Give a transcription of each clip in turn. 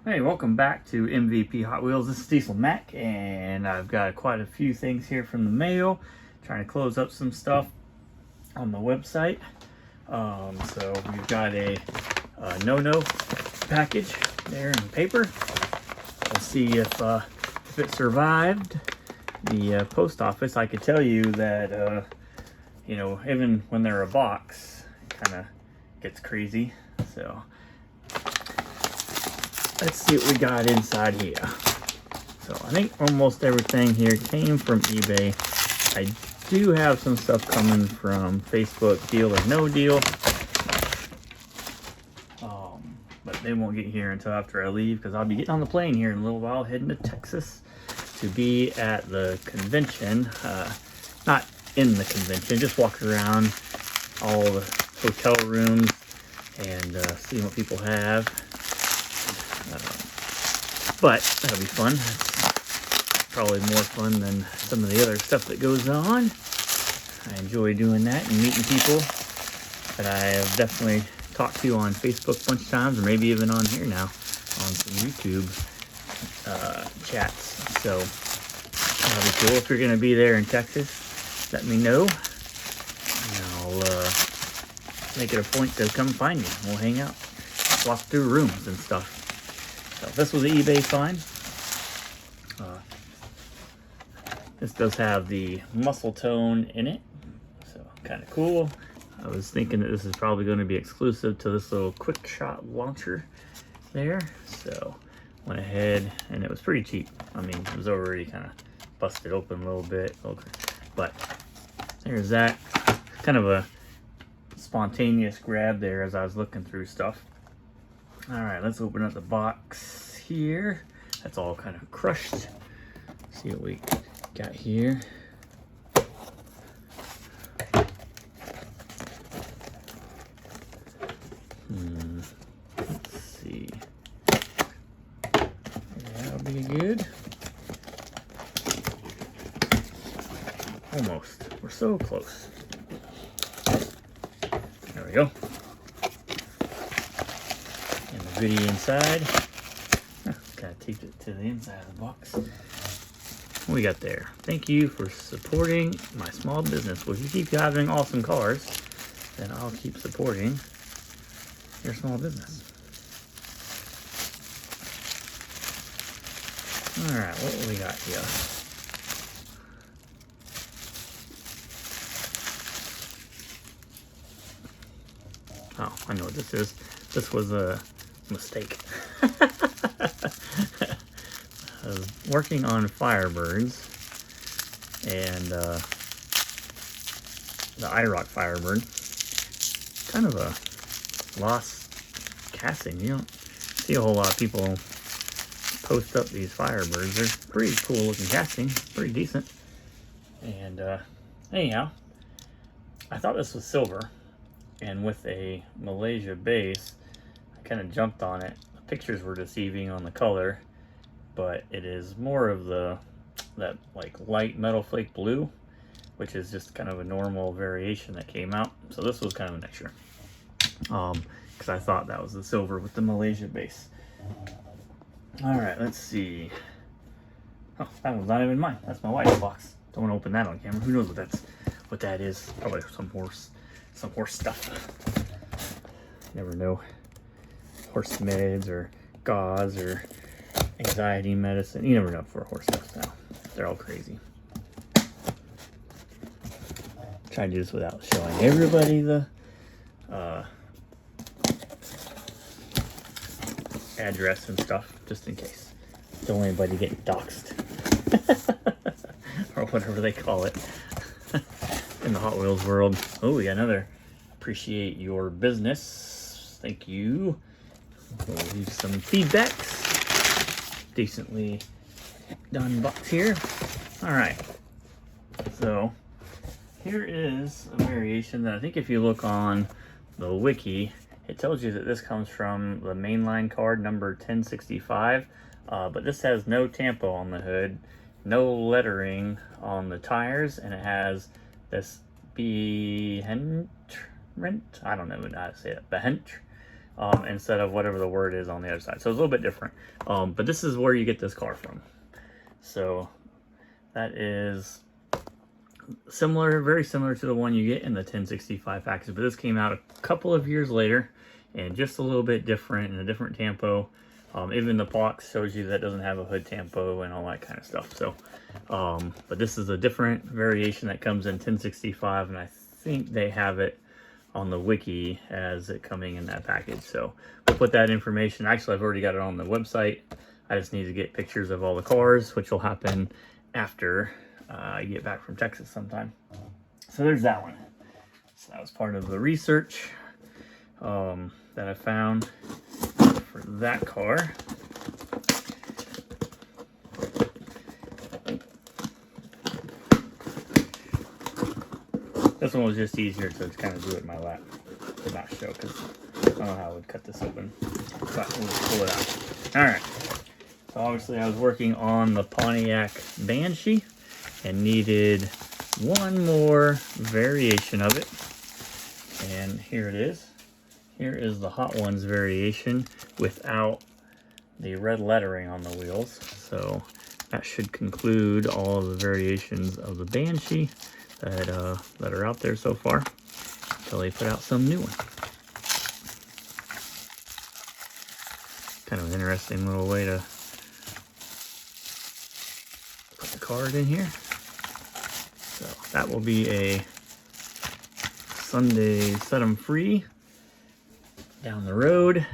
Hey, welcome back to MVP Hot Wheels. This is Diesel Mac, and I've got quite a few things here from the mail. Trying to close up some stuff on the website. So we've got a no-no package there in paper. We'll see if it survived the post office. I could tell you that even when they're a box, it kind of gets crazy. So let's see what we got inside here. So I think almost everything here came from eBay. I do have some stuff coming from Facebook, Deal or No Deal. But they won't get here until after I leave, because I'll be getting on the plane here in a little while, heading to Texas to be at the convention. Not in the convention, just walking around all the hotel rooms and seeing what people have. But that'll be fun. It's probably more fun than some of the other stuff that goes on. I enjoy doing that and meeting people that I have definitely talked to on Facebook a bunch of times, or maybe even on here now, on some YouTube chats. So that'll be cool. If you're going to be there in Texas, let me know. And I'll make it a point to come find you. We'll hang out, walk through rooms and stuff. So this was the eBay find. This does have the muscle tone in it, so kind of cool. I was thinking that this is probably going to be exclusive to this little quick shot launcher there. So went ahead, and it was pretty cheap. I mean, it was already kind of busted open a little bit, but there's that. Kind of a spontaneous grab there as I was looking through stuff. All right, let's open up the box here. That's all kind of crushed. See what we got here. Let's see. That'll be good. Almost. We're so close. There we go. And the goodie inside. Gotta tape it to the inside of the box. What we got there? Thank you for supporting my small business. Well, if you keep having awesome cars, then I'll keep supporting your small business. All right, what do we got here? Oh, I know what this is. This was a mistake. I was working on Firebirds, and the IROC Firebird, kind of a lost casting. You don't see a whole lot of people post up these Firebirds. They're pretty cool looking casting, pretty decent. And anyhow, I thought this was silver, and with a Malaysia base, I kind of jumped on it. The pictures were deceiving on the color, but it is more of that like light metal flake blue, which is just kind of a normal variation that came out. So this was kind of an extra, because I thought that was the silver with the Malaysia base. All right, let's see. Oh, that one's not even mine. That's my wife's box. Don't want to open that on camera. Who knows what that is? Probably some horse stuff. Never know. Horse meds or gauze or anxiety medicine. You never know for horse stuff now. They're all crazy. Try to do this without showing everybody the address and stuff, just in case. Don't want anybody getting doxxed. Or whatever they call it in the Hot Wheels world. Oh, we got another appreciate your business. Thank you. We'll leave some feedbacks. Decently done box here. All right, so here is a variation that I think if you look on the wiki, it tells you that this comes from the mainline card number 1065, but this has no tampo on the hood, no lettering on the tires, and it has this Behent, I don't know how to say it, Behent instead of whatever the word is on the other side. So it's a little bit different. But this is where you get this car from. So that is similar, very similar to the one you get in the 1065 package, but this came out a couple of years later and just a little bit different in a different tampo. Even the box shows you that doesn't have a hood tampo and all that kind of stuff. So, but this is a different variation that comes in 1065, and I think they have it on the wiki as it coming in that package. So we'll put that information. Actually, I've already got it on the website. I just need to get pictures of all the cars, which will happen after I get back from Texas sometime. So there's that one. So that was part of the research that I found for that car. This one was just easier to kind of do it in my lap, to not show, because I don't know how I would cut this open. But we'll pull it out. All right. So obviously I was working on the Pontiac Banshee and needed one more variation of it. And here it is. Here is the Hot Ones variation without the red lettering on the wheels. So that should conclude all of the variations of the Banshee that are out there so far until they put out some new one. Kind of an interesting little way to put the card in here. So that will be a Sunday Set 'em Free down the road.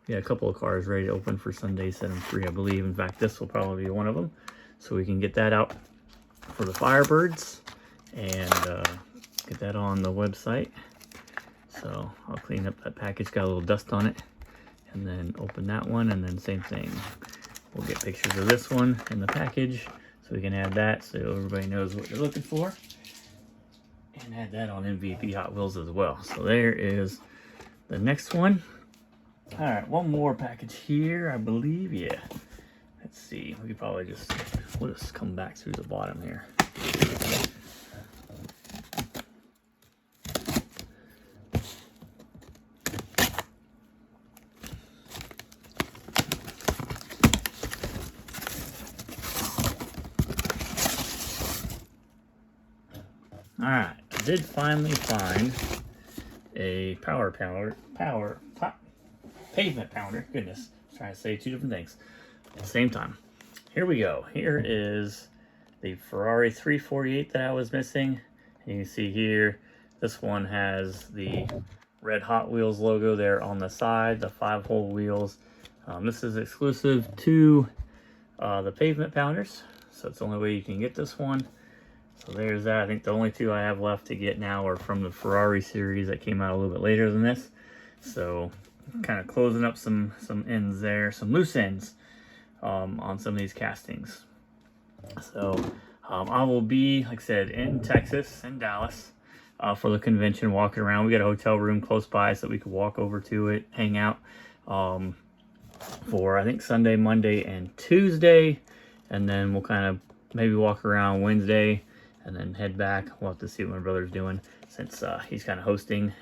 We got a couple of cars ready to open for Sunday Set 'em Free, I believe. In fact, this will probably be one of them. So we can get that out for the Firebirds and get that on the website. So I'll clean up that package, got a little dust on it, and then open that one, and then same thing. We'll get pictures of this one in the package so we can add that so everybody knows what you're looking for. And add that on MVP Hot Wheels as well. So there is the next one. All right, one more package here, I believe. Yeah. Let's see. We could probably we'll just come back through the bottom here. All right, I did finally find a pavement pounder. Goodness, I'm trying to say two different things at the same time. Here we go. Here is the Ferrari 348 that I was missing. And you can see here, this one has the red Hot Wheels logo there on the side, the 5-hole wheels. This is exclusive to the pavement pounders, so it's the only way you can get this one. So there's that. I think the only two I have left to get now are from the Ferrari series that came out a little bit later than this. So kind of closing up some ends there, some loose ends on some of these castings. So I will be, like I said, in Texas, in Dallas, for the convention, walking around. We got a hotel room close by so we could walk over to it, hang out for, I think, Sunday, Monday, and Tuesday. And then we'll kind of maybe walk around Wednesday and then head back. We'll have to see what my brother's doing, since he's kind of hosting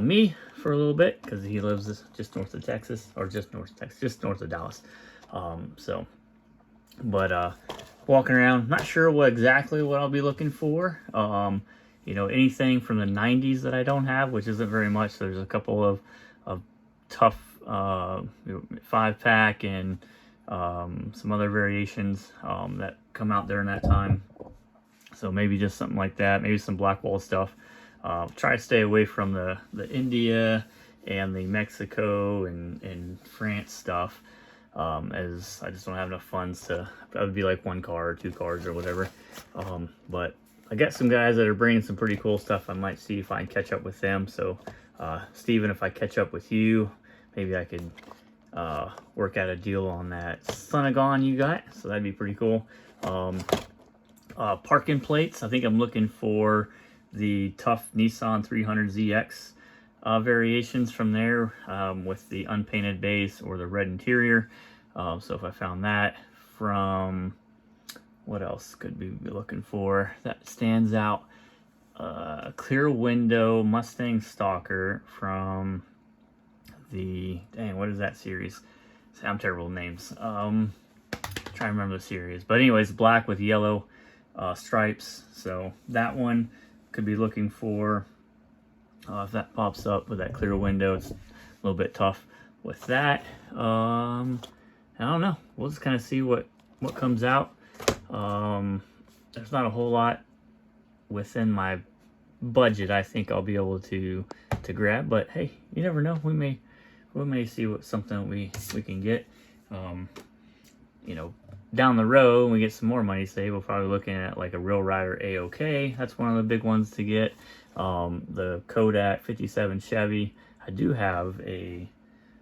me for a little bit, because he lives just north of Texas, or just north of Dallas. But walking around, not sure exactly what I'll be looking for. You know, anything from the 90s that I don't have, which isn't very much. There's a couple of tough 5-pack and some other variations that come out during that time. So maybe just something like that, maybe some Blackwall stuff. Try to stay away from the India and the Mexico and France stuff, as I just don't have enough funds to, that would be like one car or two cars or whatever. But I got some guys that are bringing some pretty cool stuff. I might see if I can catch up with them. So Steven, if I catch up with you, maybe I could work out a deal on that Sunagon you got. So that'd be pretty cool. Parking plates, I think I'm looking for the tough Nissan 300ZX variations from there, with the unpainted base or the red interior. So if I found that from, what else could we be looking for that stands out? Clear window Mustang Stalker from the, dang, what is that series? I'm terrible with names. Trying to remember the series. But anyways, black with yellow stripes. So that one could be looking for, if that pops up with that clear window. It's a little bit tough with that. I don't know. We'll just kind of see what comes out. There's not a whole lot within my budget I think I'll be able to grab, but hey, you never know. We may see what something we can get. You know, down the road when we get some more money saved, we're probably looking at like a Real Rider A-OK. That's one of the big ones to get. The Kodak 57 Chevy. I do have a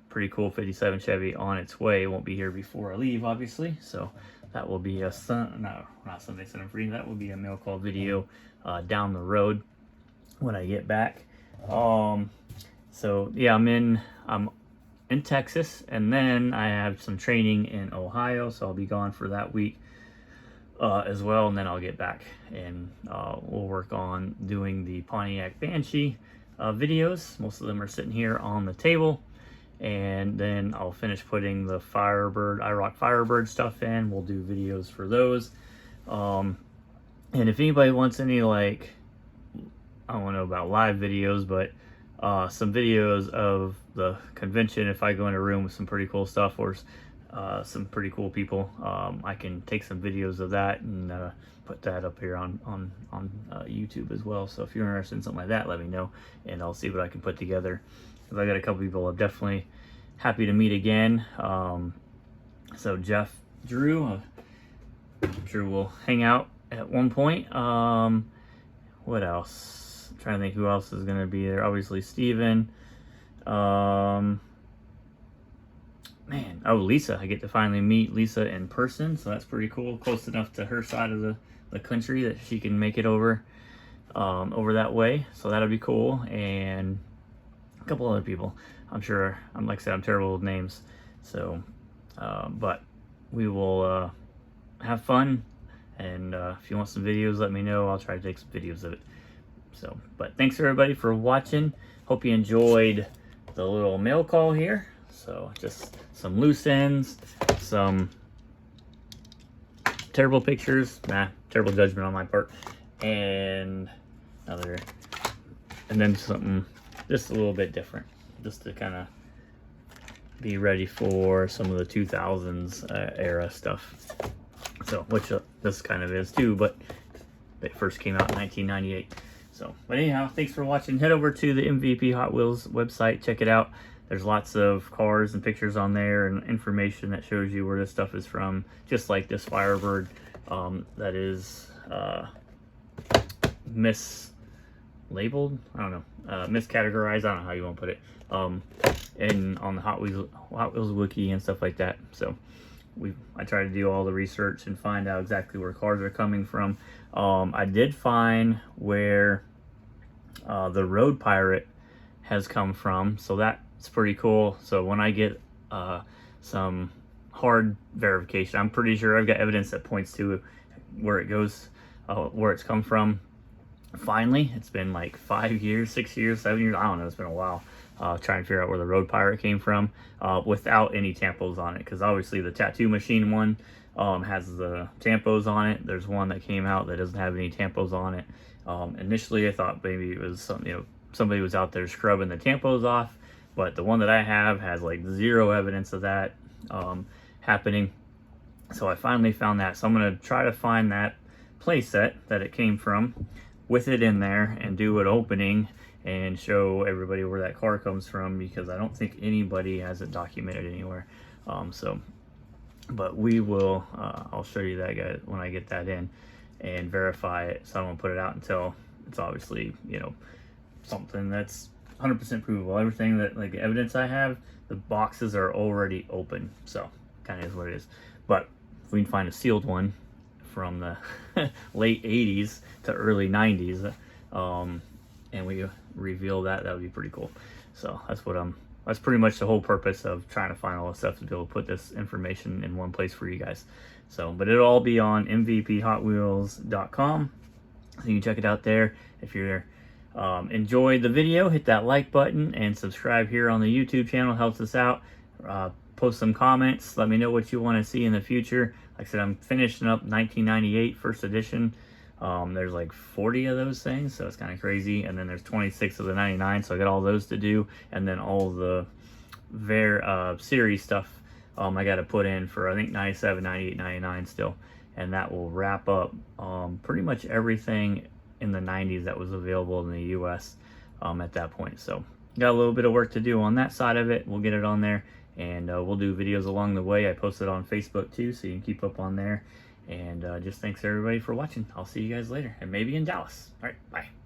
pretty cool 57 Chevy on its way. It won't be here before I leave, obviously, so that will be a not Sunday Sun Free. That will be a mail call video down the road when I get back. So yeah, I'm in Texas, and then I have some training in Ohio, so I'll be gone for that week as well, and then I'll get back and we'll work on doing the Pontiac Banshee videos. Most of them are sitting here on the table, and then I'll finish putting the Firebird, IROC Firebird stuff in. We'll do videos for those. And if anybody wants any, like, I don't know about live videos, but some videos of the convention, if I go in a room with some pretty cool stuff or some pretty cool people, I can take some videos of that and put that up here on YouTube as well. So if you're interested in something like that, let me know, and I'll see what I can put together. I got a couple people I'm definitely happy to meet again. So Jeff, Drew will hang out at one point. What else? I'm trying to think who else is going to be there. Obviously Steven. Man, oh, Lisa. I get to finally meet Lisa in person, so that's pretty cool. Close enough to her side of the country that she can make it over that way, so that'll be cool. And a couple other people. I'm sure, like I said, I'm terrible with names, so but we will have fun, and if you want some videos, let me know. I'll try to take some videos of it. So, but thanks everybody for watching. Hope you enjoyed the little mail call here. So just some loose ends, some terrible pictures, terrible judgment on my part, and then something just a little bit different, just to kind of be ready for some of the 2000s era stuff. So, which this kind of is too, but it first came out in 1998. So, but anyhow, thanks for watching. Head over to the MVP Hot Wheels website, check it out. There's lots of cars and pictures on there and information that shows you where this stuff is from, just like this Firebird that is mislabeled, I don't know, miscategorized, I don't know how you want to put it, and on the Hot Wheels wiki and stuff like that. So I try to do all the research and find out exactly where cars are coming from. I did find where the Road Pirate has come from, so that's pretty cool. So when I get some hard verification, I'm pretty sure I've got evidence that points to where it goes, where it's come from. Finally, it's been like 5 years, 6 years, 7 years, I don't know, it's been a while, trying to figure out where the Road Pirate came from without any tampos on it, because obviously the Tattoo Machine one has the tampos on it. There's one that came out that doesn't have any tampos on it. Initially I thought maybe it was something, somebody was out there scrubbing the tampos off, but the one that I have has like zero evidence of that happening. So I finally found that, so I'm going to try to find that playset that it came from with it in there and do an opening and show everybody where that car comes from, because I don't think anybody has it documented anywhere. But we will, I'll show you that guy when I get that in and verify it. So I don't put it out until it's obviously, something that's 100% provable. Everything that, like, the evidence I have, the boxes are already open. So kind of is what it is. But if we can find a sealed one from the late 80s to early 90s, and we reveal that, that would be pretty cool. So that's pretty much the whole purpose of trying to find all this stuff, to be able to put this information in one place for you guys. So, but it'll all be on mvphotwheels.com, so you can check it out there. If you're enjoy the video, hit that like button and subscribe here on the YouTube channel. Helps us out. Post some comments. Let me know what you want to see in the future. Like I said, I'm finishing up 1998 first edition. There's like 40 of those things, so it's kind of crazy. And then there's 26 of the 99, so I got all those to do. And then all the series stuff I got to put in for, I think, 97, 98, 99 still. And that will wrap up pretty much everything in the 90s that was available in the US at that point. So got a little bit of work to do on that side of it. We'll get it on there, and we'll do videos along the way. I post it on Facebook too, so you can keep up on there. And just thanks everybody for watching. I'll see you guys later, and maybe in Dallas. All right, bye.